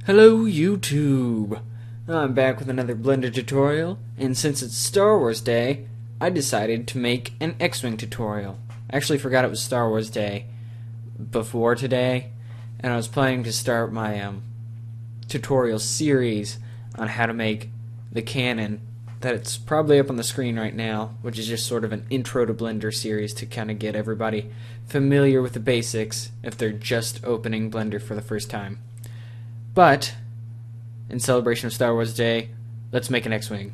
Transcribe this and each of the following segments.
Hello YouTube! I'm back with another Blender tutorial, and since it's Star Wars Day, I decided to make an X-Wing tutorial. I actually forgot it was Star Wars Day before today, and I was planning to start my tutorial series on how to make the cannon that's probably up on the screen right now, which is just sort of an intro to Blender series to kind of get everybody familiar with the basics if they're just opening Blender for the first time. But, in celebration of Star Wars Day, let's make an X-Wing.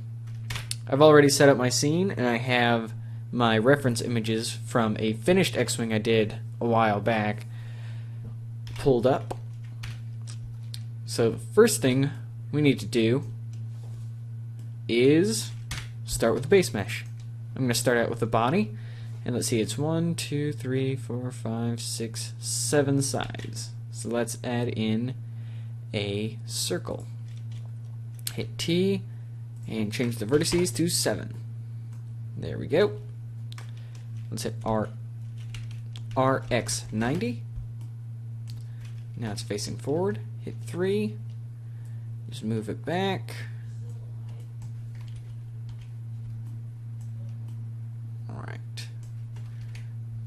I've already set up my scene, and I have my reference images from a finished X-Wing I did a while back pulled up. So the first thing we need to do is start with the base mesh. I'm going to start out with the body, and let's see, it's 1, 2, 3, 4, 5, 6, 7 sides. So let's add in a circle. Hit T and change the vertices to 7. There we go. Let's hit RX90. Now it's facing forward. Hit 3. Just move it back. Alright.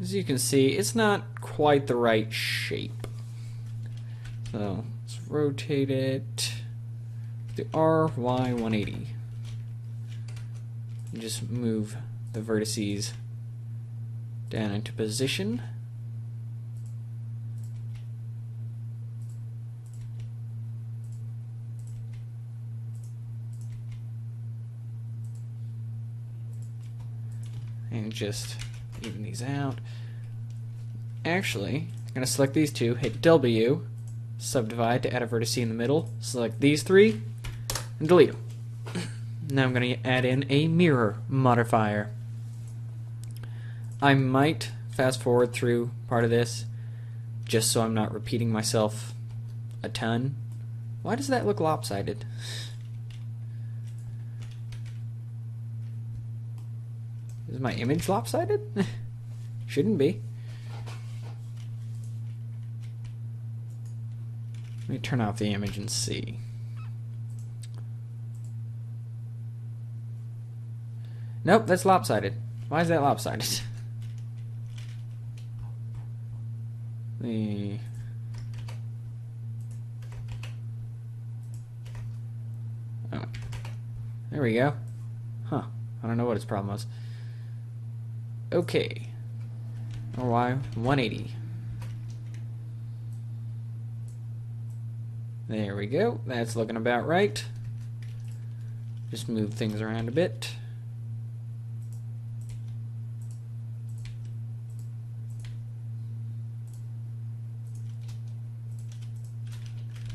As you can see, it's not quite the right shape. So let's rotate it to RY180. And just move the vertices down into position. And just even these out. Actually, I'm going to select these two, hit W, subdivide to add a vertex in the middle, select these three, and delete them. Now I'm going to add in a mirror modifier. I might fast forward through part of this, just so I'm not repeating myself a ton. Why does that look lopsided? Is my image lopsided? Shouldn't be. Let me turn off the image and see. Nope, that's lopsided. Why is that lopsided? Oh, there we go. Huh. I don't know what its problem was. Okay. RY180. There we go. That's looking about right. Just move things around a bit.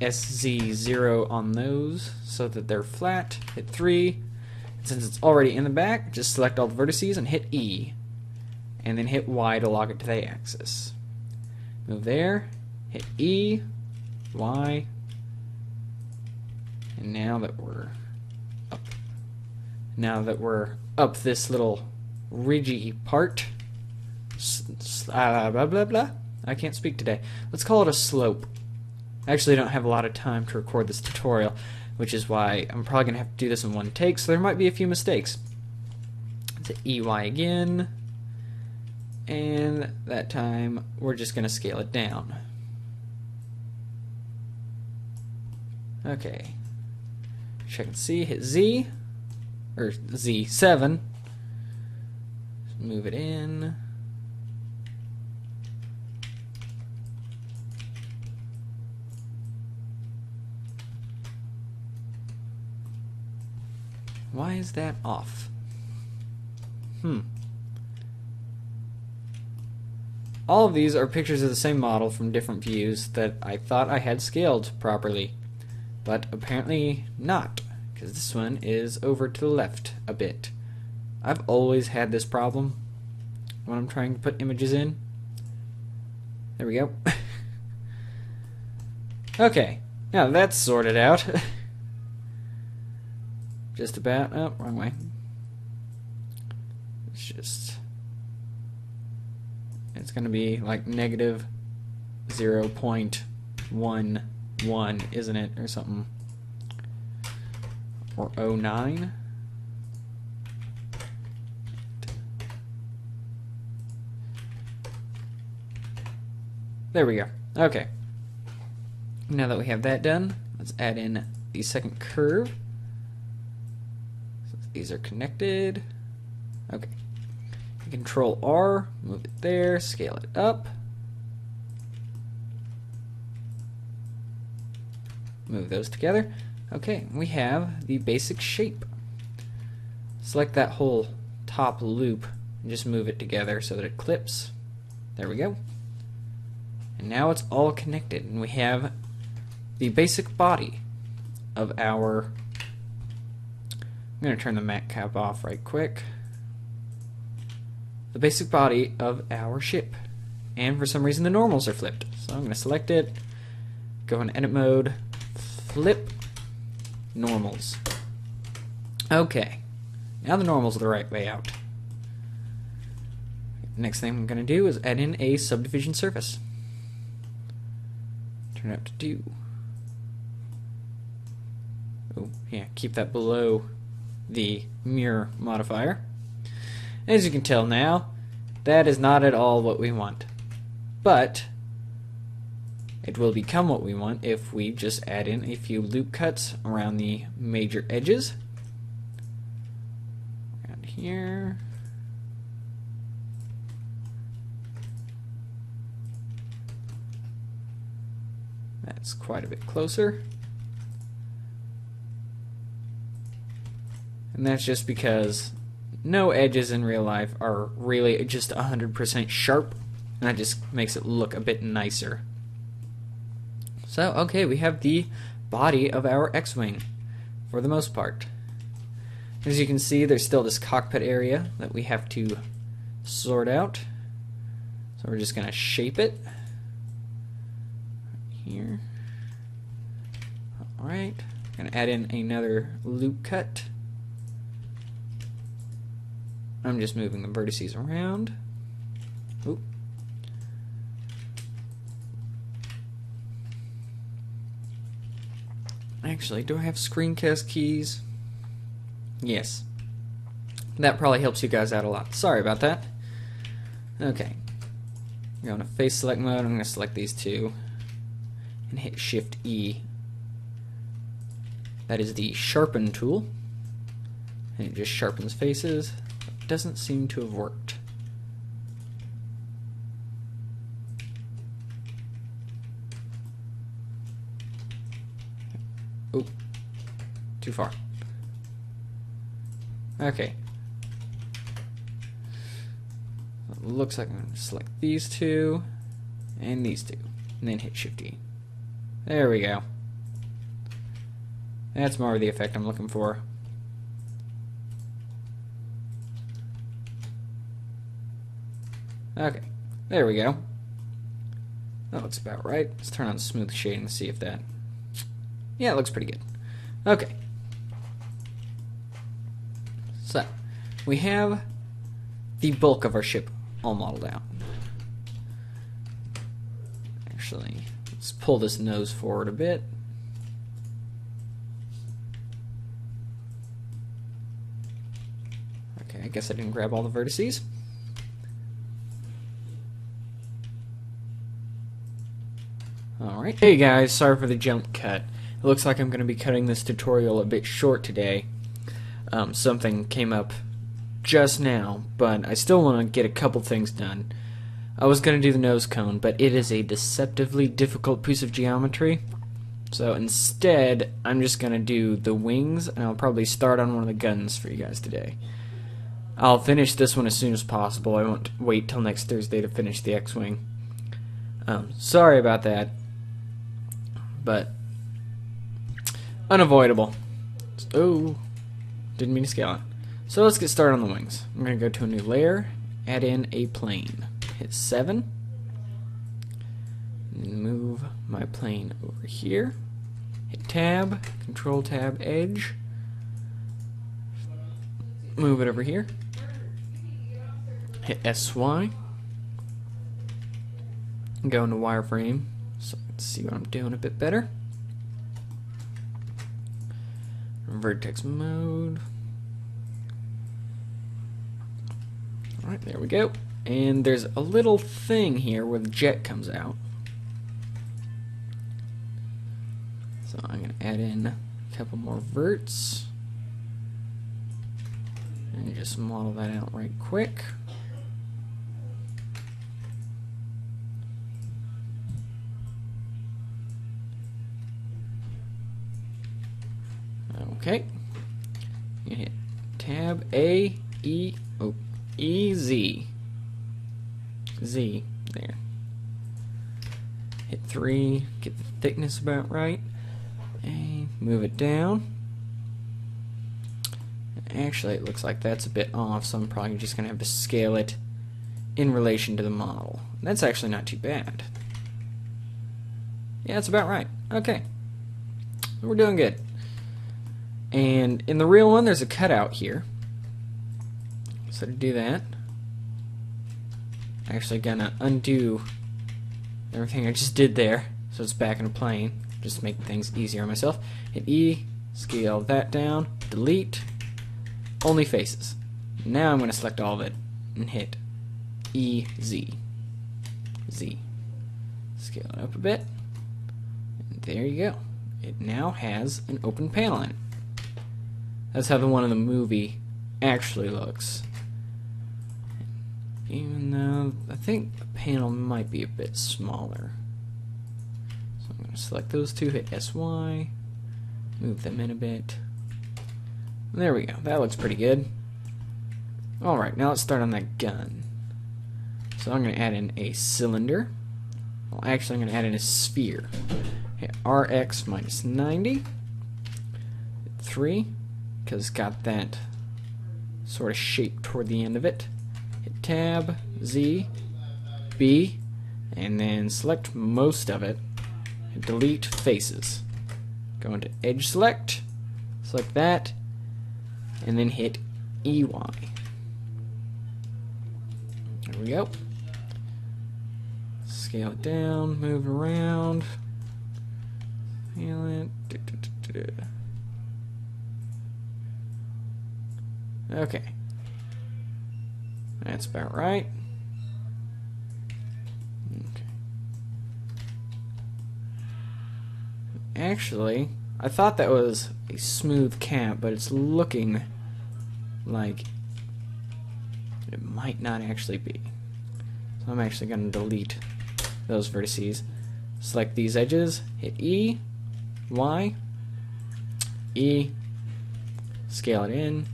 SZ0 on those so that they're flat. Hit 3. And since it's already in the back, just select all the vertices and hit E. And then hit Y to lock it to the axis. Move there. Hit E. Y. And now that we're up this little ridgy part, blah blah blah. I can't speak today. Let's call it a slope. I actually don't have a lot of time to record this tutorial, which is why I'm probably gonna have to do this in one take. So there might be a few mistakes. Let's hit EY again, and that time we're just gonna scale it down. Okay. Check and see, hit Z, or Z7, move it in, why is that off? All of these are pictures of the same model from different views that I thought I had scaled properly. But apparently not, because this one is over to the left a bit. I've always had this problem when I'm trying to put images in. There we go. Okay, now that's sorted out. Just about. Oh, wrong way. It's going to be like negative 0.1 Pt.1, isn't it, or something? Or 09? There we go. Okay. Now that we have that done, let's add in the second curve. So these are connected. Okay. Control R, move it there, scale it up. Move those together. Okay, we have the basic shape. Select that whole top loop and just move it together so that it clips. There we go. And now it's all connected, and we have the basic body of our... I'm going to turn the mat cap off right quick. The basic body of our ship. And for some reason the normals are flipped. So I'm going to select it, go in edit mode, flip normals. Okay, now the normals are the right way out. Next thing I'm going to do is add in a subdivision surface. Turn it up to 2. Oh, yeah, keep that below the mirror modifier. As you can tell now, that is not at all what we want. But it will become what we want if we just add in a few loop cuts around the major edges. Around here. That's quite a bit closer. And that's just because no edges in real life are really just 100% sharp, and that just makes it look a bit nicer. So, okay, we have the body of our X-Wing, for the most part. As you can see, there's still this cockpit area that we have to sort out. So we're just going to shape it. Here. Alright, going to add in another loop cut. I'm just moving the vertices around. Oop. Actually, do I have screencast keys? Yes. That probably helps you guys out a lot. Sorry about that. Okay. Going to face select mode. I'm going to select these two and hit Shift E. That is the sharpen tool. And it just sharpens faces. Doesn't seem to have worked. Oh, too far. Okay. Looks like I'm going to select these two and these two, and then hit Shift E. There we go. That's more of the effect I'm looking for. Okay, there we go. That looks about right. Let's turn on smooth shading to see if that... Yeah, it looks pretty good. Okay. So, we have the bulk of our ship all modeled out. Actually, let's pull this nose forward a bit. Okay, I guess I didn't grab all the vertices. Alright. Hey guys, sorry for the jump cut. It looks like I'm going to be cutting this tutorial a bit short today. Something came up just now, but I still want to get a couple things done. I was going to do the nose cone, but it is a deceptively difficult piece of geometry. So instead, I'm just going to do the wings, and I'll probably start on one of the guns for you guys today. I'll finish this one as soon as possible. I won't wait till next Thursday to finish the X-Wing. Sorry about that, but unavoidable. Oh, didn't mean to scale it. So let's get started on the wings. I'm going to go to a new layer, add in a plane. Hit 7. Move my plane over here. Hit Tab, Control Tab Edge. Move it over here. Hit SY. Go into wireframe so I can see what I'm doing a bit better. Vertex mode. Alright, there we go. And there's a little thing here where the jet comes out. So I'm going to add in a couple more verts. And just model that out right quick. Okay. You hit Tab A E E Z. Z there. Hit 3, get the thickness about right, and move it down. Actually, it looks like that's a bit off, so I'm probably just gonna have to scale it in relation to the model. That's actually not too bad. Yeah, that's about right. Okay. We're doing good. And in the real one, there's a cutout here. So to do that, I'm actually gonna undo everything I just did there, so it's back in a plane, just to make things easier on myself. Hit E, scale that down, delete, only faces. Now I'm gonna select all of it and hit E, Z. Z. Scale it up a bit. And there you go. It now has an open panel in it. That's how the one in the movie actually looks. Even though I think the panel might be a bit smaller. So I'm going to select those two, hit SY, move them in a bit. There we go. That looks pretty good. Alright, now let's start on that gun. So I'm going to add in a cylinder. Well, actually I'm going to add in a sphere. Hit RX minus 90. Hit 3. Because it's got that sort of shape toward the end of it. Hit Tab, Z, B, and then select most of it. And delete faces. Go into Edge Select, select that, and then hit EY. There we go. Scale it down, move it around. Scale it. Okay. That's about right. Okay. Actually, I thought that was a smooth cap, but it's looking like it might not actually be. So I'm actually going to delete those vertices. Select these edges, hit E, Y, E, scale it in,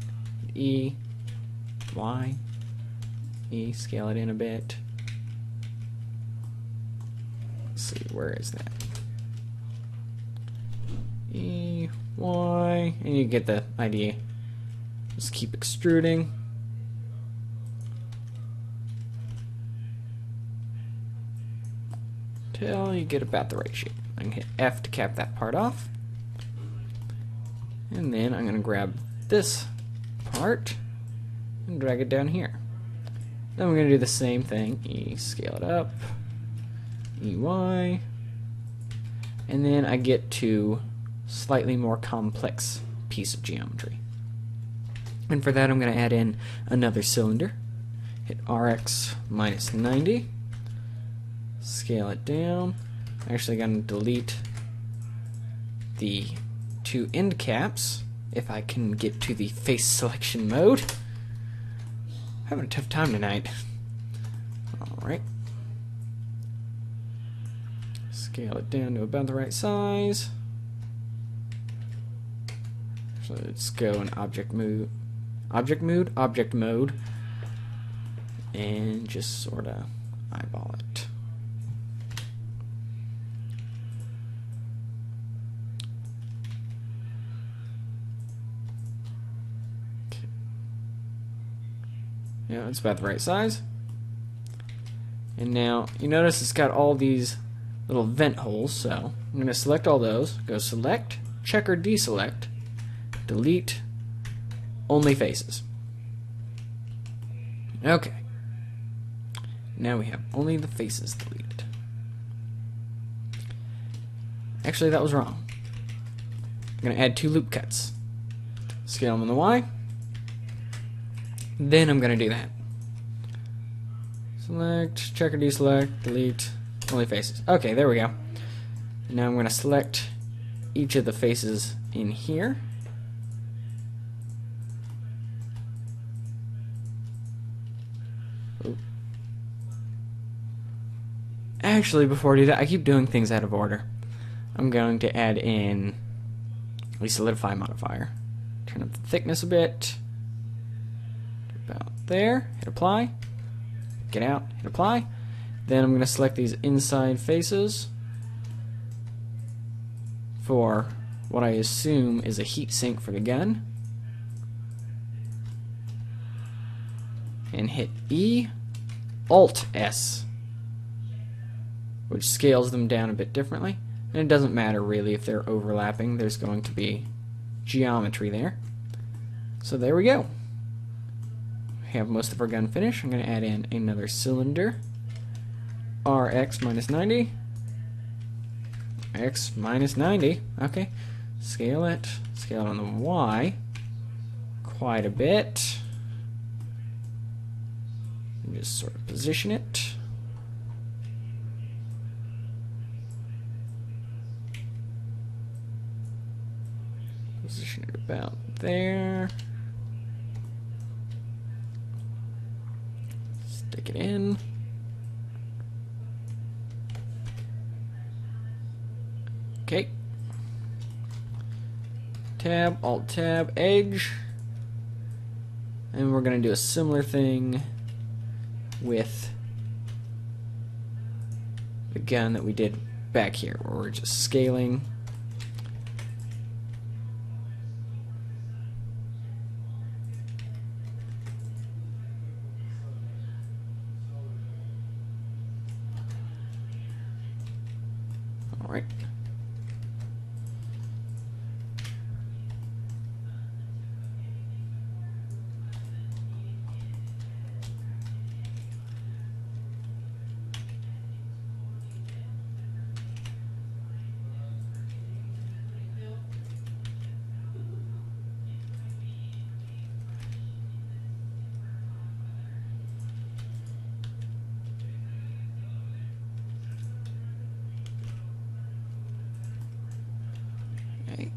E, Y, E, scale it in a bit. Let's see, where is that? E, Y, and you get the idea. Just keep extruding. Till you get about the right shape. I can hit F to cap that part off. And then I'm going to grab this part and drag it down here. Then we're going to do the same thing. E, scale it up, EY, and then I get to slightly more complex piece of geometry. And for that I'm going to add in another cylinder. Hit RX minus 90, scale it down. I'm actually going to delete the two end caps if I can get to the face selection mode. Having a tough time tonight. Alright. Scale it down to about the right size. So let's go in object mode, and just sort of eyeball it. Yeah, it's about the right size. And now, you notice it's got all these little vent holes, so I'm going to select all those, go select, check or deselect, delete, only faces. Okay. Now we have only the faces deleted. Actually, that was wrong. I'm going to add two loop cuts. Scale them on the Y. Then I'm going to do that. Select, check or deselect, delete, only faces. Okay, there we go. Now I'm going to select each of the faces in here. Ooh. Actually, before I do that, I keep doing things out of order. I'm going to add in a solidify modifier. Turn up the thickness a bit. About there. Hit apply. Get out. Hit apply. Then I'm going to select these inside faces for what I assume is a heat sink for the gun. And hit E, Alt S, which scales them down a bit differently. And it doesn't matter really if they're overlapping, there's going to be geometry there. So there we go. We have most of our gun finished. I'm going to add in another cylinder. RX minus 90. X minus 90. Okay. Scale it. Scale it on the Y. Quite a bit. And just sort of position it. Position it about there. Stick it in. Okay. Tab, Alt Tab, Edge. And we're going to do a similar thing with the gun that we did back here, where we're just scaling. Alright.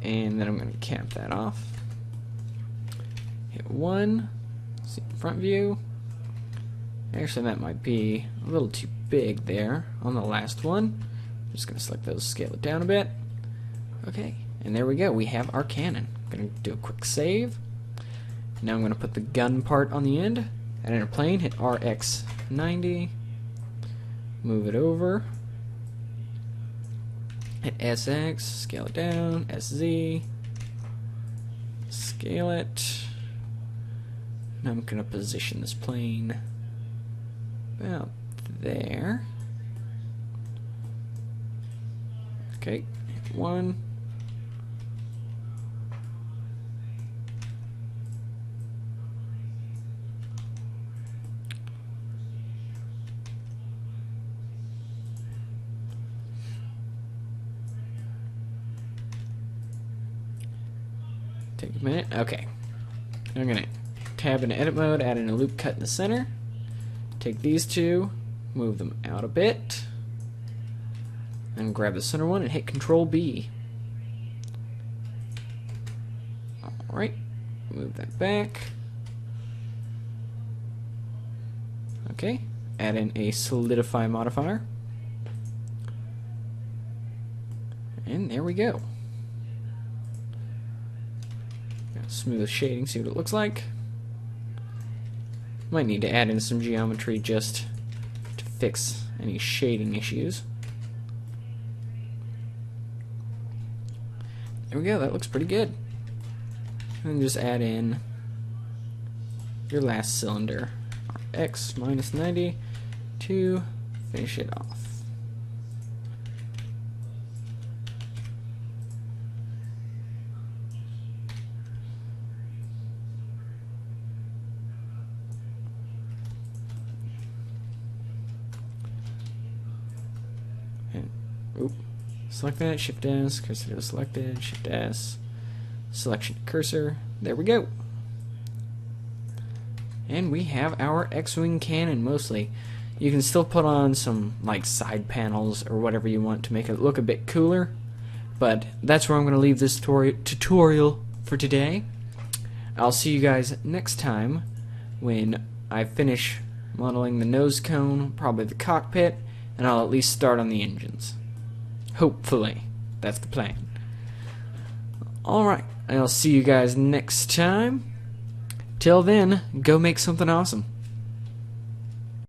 And then I'm going to cap that off. Hit 1. See front view. Actually, that might be a little too big there on the last one. I'm just going to select those, scale it down a bit. Okay, and there we go. We have our cannon. I'm going to do a quick save. Now I'm going to put the gun part on the end. Add in a plane, hit RX 90. Move it over. Hit SX, scale it down, SZ, scale it. Now I'm going to position this plane about there. Okay, hit 1. Take a minute. Okay. I'm going to tab into edit mode, add in a loop cut in the center. Take these two, move them out a bit, and grab the center one and hit Control B. Alright. Move that back. Okay. Add in a solidify modifier. And there we go. Smooth shading, see what it looks like. Might need to add in some geometry just to fix any shading issues. There we go, that looks pretty good. And just add in your last cylinder, X minus 90, to finish it off. Select that, Shift S, cursor was selected, Shift S, Selection cursor. There we go. And we have our X-Wing cannon mostly. You can still put on some like side panels or whatever you want to make it look a bit cooler. But that's where I'm going to leave this tutorial for today. I'll see you guys next time when I finish modeling the nose cone, probably the cockpit, and I'll at least start on the engines. Hopefully. That's the plan. Alright, I'll see you guys next time. Till then, go make something awesome.